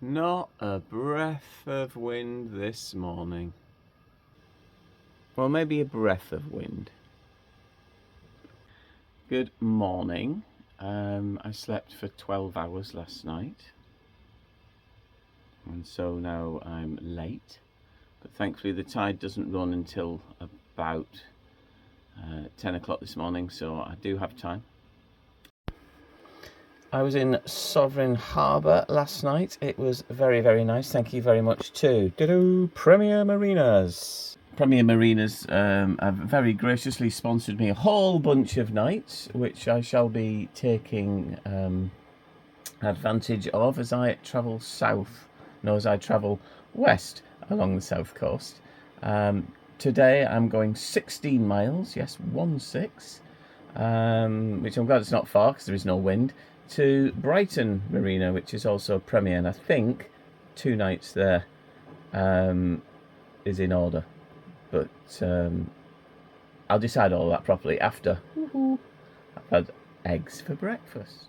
Not a breath of wind this morning. Well, maybe a breath of wind. Good morning. I slept for 12 hours last night. And so now I'm late. But thankfully the tide doesn't run until about 10 o'clock this morning, so I do have time. I was in Sovereign Harbour last night. It was very, very nice. Thank you very much to Premier Marinas. Premier Marinas have very graciously sponsored me a whole bunch of nights, which I shall be taking advantage of as I travel west along the south coast. Today I'm going 16 miles, yes, 16, which I'm glad it's not far because there is no wind, to Brighton Marina, which is also Premier, and I think 2 nights there is in order. But I'll decide all that properly after I've had eggs for breakfast.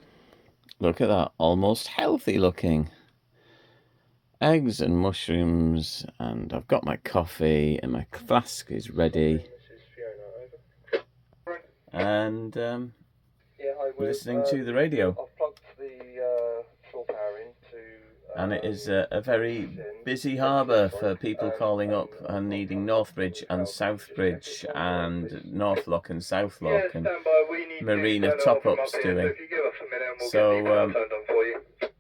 Look at that, almost healthy looking. Eggs and mushrooms, and I've got my coffee and my flask is ready. And listening to the radio. I've plugged the shore power into. And it is a very busy harbour for people calling up and needing Northbridge and Southbridge and Northlock and Southlock and Marina top-ups doing. So,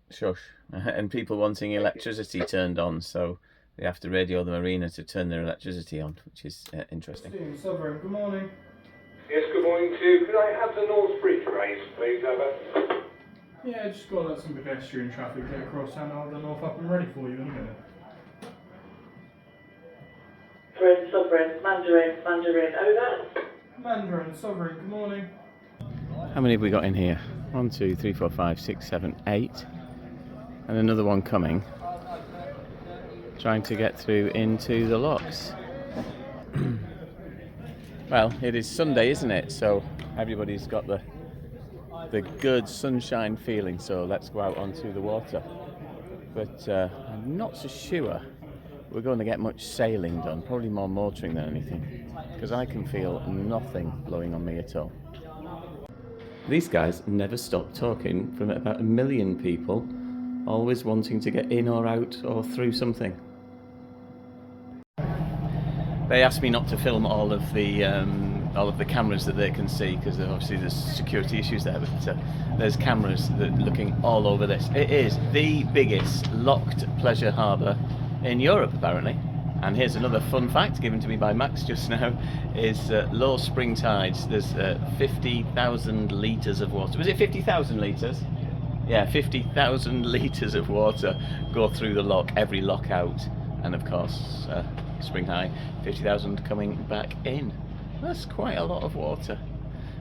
shush. And people wanting electricity turned on, so they have to radio the Marina to turn their electricity on, which is interesting. Sovereign, good morning. Yes, good morning to you. Could I have the North Bridge raised, please, over? Yeah, just got to let some pedestrian traffic get across and I'll have the north up and ready for you in a minute. Sovereign, Mandarin, over. Mandarin, Sovereign, good morning. How many have we got in here? 1, 2, 3, 4, 5, 6, 7, 8. And another one coming. Trying to get through into the locks. Well, it is Sunday, isn't it? So everybody's got the good sunshine feeling, so let's go out onto the water. But I'm not so sure we're going to get much sailing done, probably more motoring than anything, because I can feel nothing blowing on me at all. These guys never stop talking, from about 1 million people, always wanting to get in or out or through something. They asked me not to film all of the cameras that they can see, because obviously there's security issues there, but there's cameras that are looking all over this. It is the biggest locked pleasure harbour in Europe, apparently. And here's another fun fact given to me by Max just now, is low spring tides. There's 50,000 litres of water. Was it 50,000 litres? Yeah, 50,000 litres of water go through the lock, every lock out. And of course, spring high, 50,000 coming back in. That's quite a lot of water.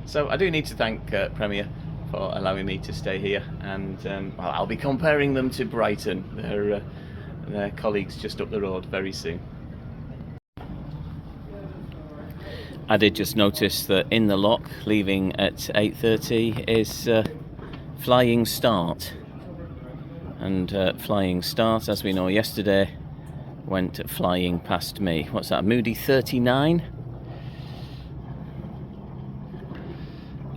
So I do need to thank Premier for allowing me to stay here, and well, I'll be comparing them to Brighton, their colleagues just up the road, very soon. I did just notice that in the lock, leaving at 8:30, is Flying Start. And Flying Start, as we know yesterday, went flying past me. What's that, Moody 39?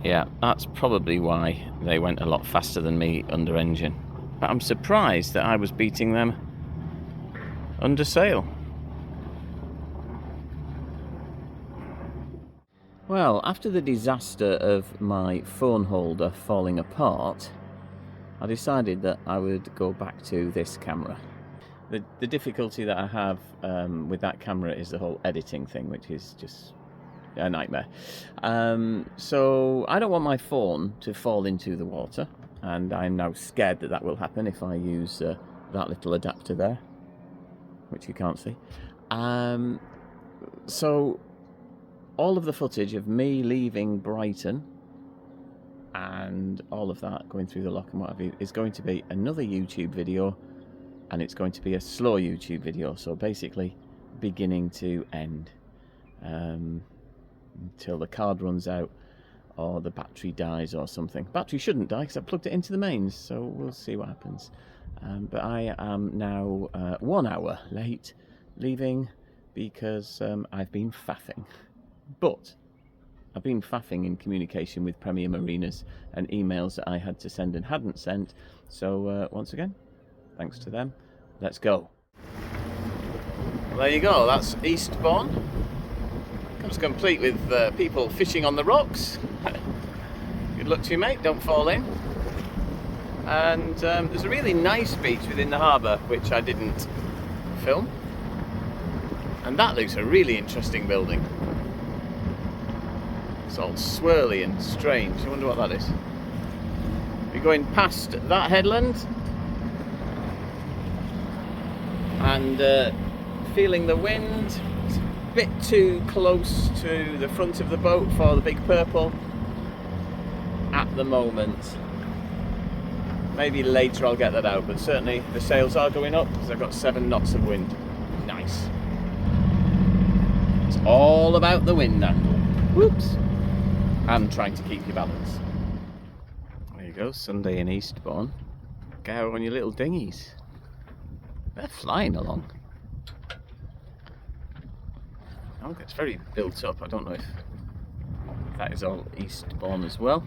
Yeah, that's probably why they went a lot faster than me under engine. But I'm surprised that I was beating them under sail. Well, after the disaster of my phone holder falling apart, I decided that I would go back to this camera. The difficulty that I have with that camera is the whole editing thing, which is just a nightmare. So I don't want my phone to fall into the water, and I'm now scared that that will happen if I use that little adapter there, which you can't see. So all of the footage of me leaving Brighton and all of that, going through the lock and what have you, is going to be another YouTube video, and it's going to be a slow YouTube video, so basically beginning to end, until the card runs out or the battery dies or something. Battery shouldn't die because I plugged it into the mains, so we'll see what happens. But I am now 1 hour late leaving because I've been faffing. But I've been faffing in communication with Premier Marinas and emails that I had to send and hadn't sent. So once again, thanks to them. Let's go. Well, there you go, that's Eastbourne. Comes complete with people fishing on the rocks. Good luck to you, mate, don't fall in. And there's a really nice beach within the harbour, which I didn't film. And that looks a really interesting building. It's all swirly and strange. I wonder what that is. We're going past that headland and feeling the wind. It's a bit too close to the front of the boat for the big purple at the moment. Maybe later I'll get that out, but certainly the sails are going up because I've got 7 knots of wind. Nice. It's all about the wind angle. Whoops. And trying to keep your balance. There you go, Sunday in Eastbourne. Get out on your little dinghies. They're flying along. Oh, it's very built up. I don't know if that is all Eastbourne as well.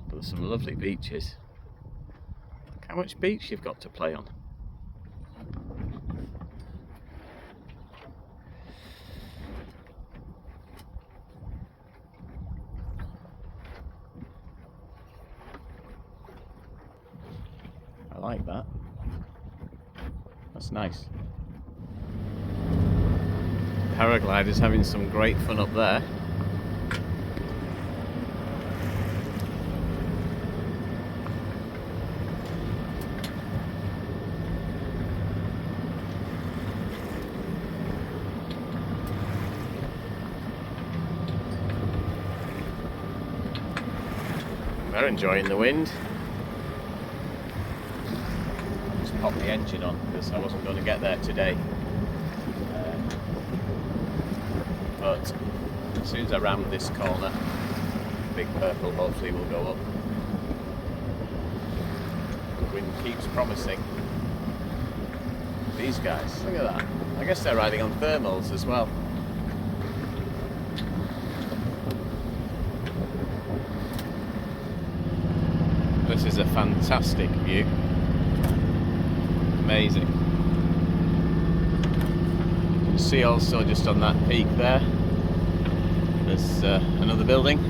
But there's some lovely beaches. Look how much beach you've got to play on. I like that. That's nice. Paragliders having some great fun up there. They're enjoying the wind. Pop the engine on because I wasn't going to get there today, but as soon as I round this corner, big purple hopefully will go up. The wind keeps promising. These guys, look at that. I guess they're riding on thermals as well. This is a fantastic view. Amazing. You can see also just on that peak there, there's another building.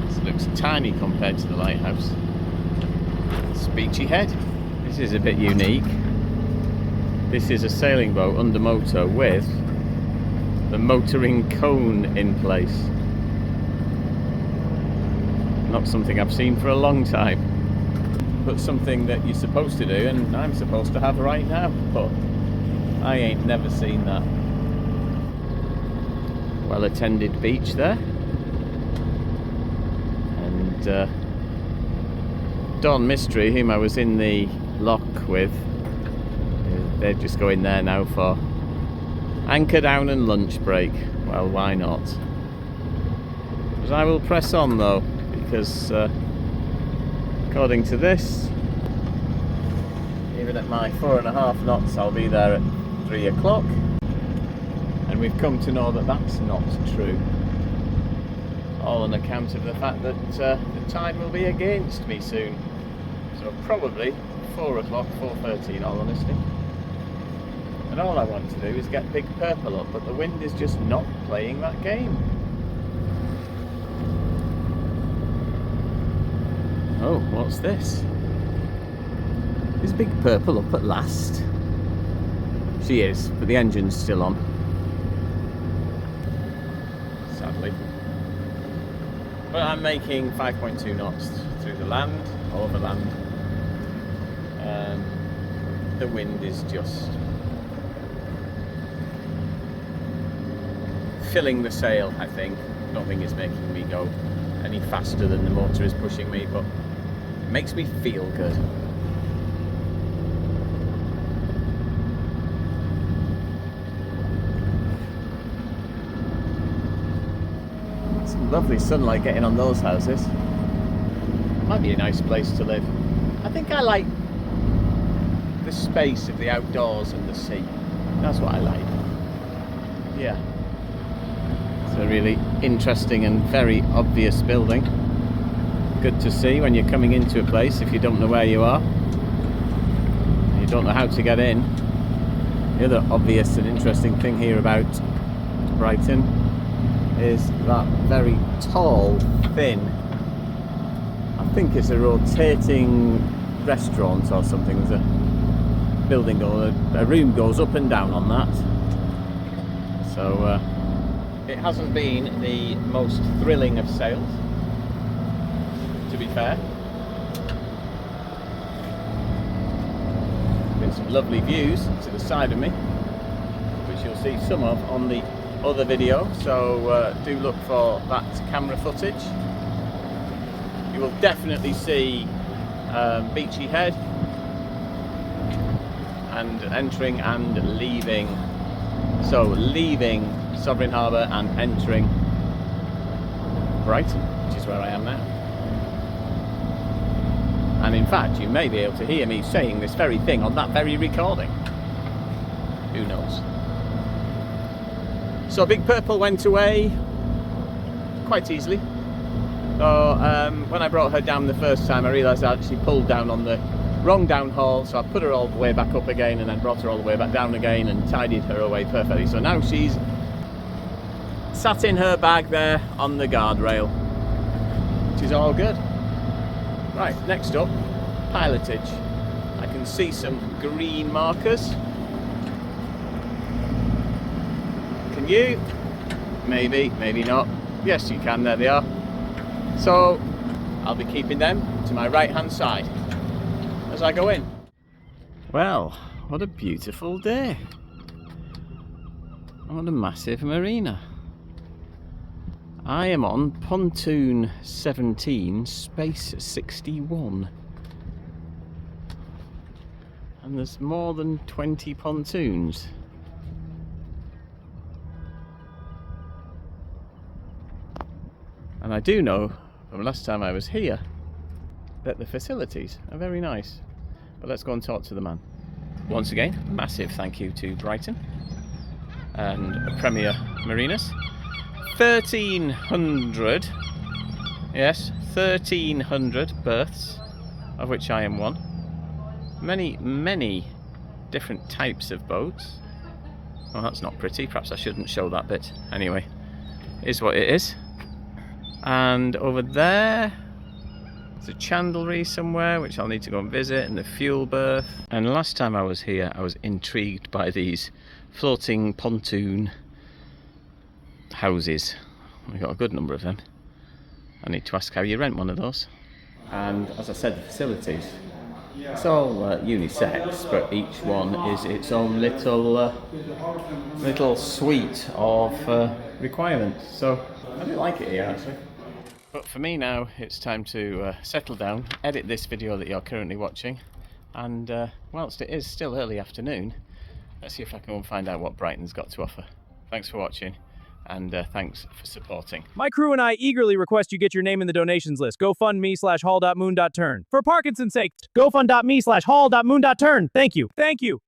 This looks tiny compared to the lighthouse. It's Beachy Head. This is a bit unique. This is a sailing boat under motor with the motoring cone in place. Not something I've seen for a long time. But something that you're supposed to do and I'm supposed to have right now, but I ain't never seen that. Well attended beach there, and Don Mystery, whom I was in the lock with, they're just going there now for anchor down and lunch break. Well, why not? But I will press on though, because according to this, even at my 4.5 knots, I'll be there at 3 o'clock. And we've come to know that that's not true. All on account of the fact that the tide will be against me soon. So probably 4 o'clock, 4:30 in all honesty. And all I want to do is get Big Purple up, but the wind is just not playing that game. Oh, what's this? Is Big Purple up at last? She is, but the engine's still on. Sadly. But I'm making 5.2 knots through the land, over land. The wind is just filling the sail, I think. I don't think it's making me go any faster than the motor is pushing me, but it makes me feel good. Some lovely sunlight getting on those houses. Might be a nice place to live. I think I like the space of the outdoors and the sea. That's what I like. Yeah. It's a really interesting and very obvious building. Good to see when you're coming into a place if you don't know where you are. You don't know how to get in. The other obvious and interesting thing here about Brighton is that very tall, thin, I think it's a rotating restaurant or something. There's a building or a room goes up and down on that. So it hasn't been the most thrilling of sails, to be fair. Been some lovely views to the side of me, which you'll see some of on the other video, so do look for that camera footage. You will definitely see Beachy Head and entering and leaving. So leaving Sovereign Harbour and entering Brighton, which is where I am now. And in fact, you may be able to hear me saying this very thing on that very recording. Who knows? So Big Purple went away quite easily. So when I brought her down the first time, I realised I actually pulled down on the wrong downhaul, so I put her all the way back up again and then brought her all the way back down again and tidied her away perfectly. So now she's sat in her bag there on the guardrail, which is all good. Right, next up, pilotage. I can see some green markers. Can you? Maybe, maybe not. Yes, you can, there they are. So I'll be keeping them to my right hand side as I go in. Well, what a beautiful day. What a massive marina. I am on pontoon 17, space 61. And there's more than 20 pontoons. And I do know from last time I was here that the facilities are very nice. But let's go and talk to the man. Once again, massive thank you to Brighton and Premier Marinas. 1,300, yes, 1,300 berths, of which I am one. Many different types of boats. Well, that's not pretty. Perhaps I shouldn't show that bit. Anyway, it is what it is. And over there, there's a chandlery somewhere, which I'll need to go and visit, and the fuel berth. And last time I was here, I was intrigued by these floating pontoon houses. We've got a good number of them. I need to ask how you rent one of those. And as I said, the facilities, it's all unisex, but each one is its own little suite of requirements. So I do like it here, actually. But for me now, it's time to settle down, edit this video that you're currently watching, and whilst it is still early afternoon, let's see if I can find out what Brighton's got to offer. Thanks for watching, and thanks for supporting. My crew and I eagerly request you get your name in the donations list. GoFundMe/hall.moon.turn. For Parkinson's sake, GoFund.me/hall.moon.turn. Thank you. Thank you.